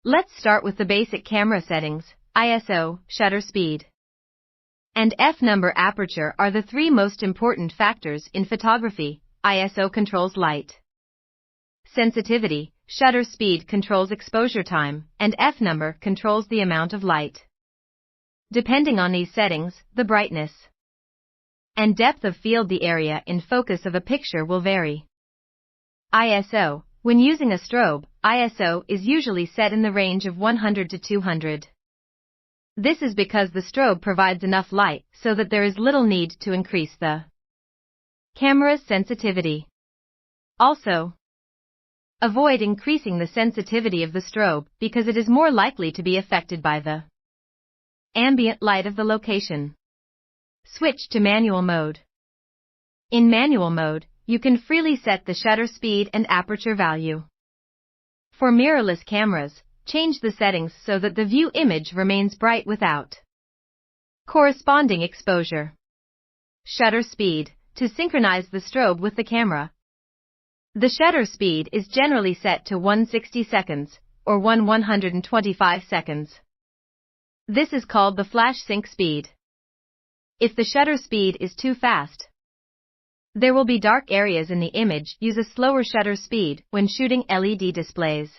Let's start with the basic camera settings. ISO, shutter speed, and f-number aperture are the three most important factors in photography. ISO controls light sensitivity, shutter speed controls exposure time, and f-number controls the amount of light. Depending on these settings, the brightness and depth of field, the area in focus of a picture will vary. ISO. When using a strobe, ISO is usually set in the range of 100 to 200. This is because the strobe provides enough light so that there is little need to increase the camera's sensitivity. Also, avoid increasing the sensitivity of the strobe because it is more likely to be affected by the ambient light of the location. Switch to manual mode. In manual mode, you can freely set the shutter speed and aperture value. For mirrorless cameras, change the settings so that the view image remains bright without corresponding exposure. Shutter speed. To synchronize the strobe with the camera, the shutter speed is generally set to 160 seconds, or 125 seconds. This is called the flash sync speed. If the shutter speed is too fast, there will be dark areas in the image. Use a slower shutter speed when shooting LED displays.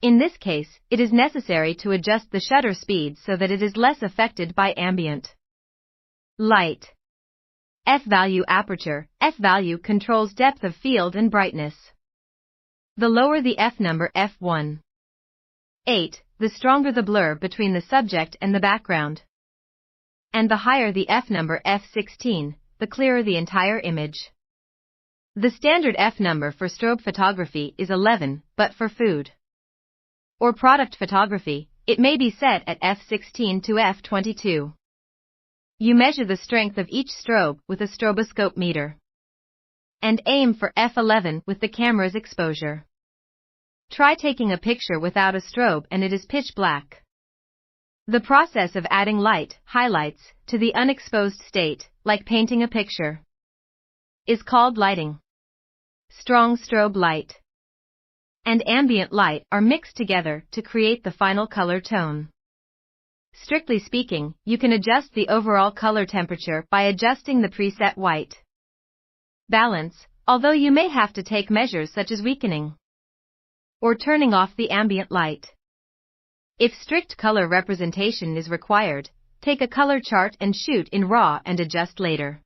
In this case, it is necessary to adjust the shutter speed so that it is less affected by ambient light. F-value aperture. F-value controls depth of field and brightness. The lower the f-number f1.8, the stronger the blur between the subject and the background. And the higher the f-number f16, the clearer the entire image. The standard f-number for strobe photography is 11, but for food or product photography, it may be set at f16 to f22. You measure the strength of each strobe with a stroboscope meter and aim for f11 with the camera's exposure. Try taking a picture without a strobe and it is pitch black. The process of adding light, highlights, to the unexposed state, like painting a picture, is called lighting. Strong strobe light and ambient light are mixed together to create the final color tone. Strictly speaking, you can adjust the overall color temperature by adjusting the preset white balance, although you may have to take measures such as weakening or turning off the ambient light. If strict color representation is required, take a color chart and shoot in RAW and adjust later.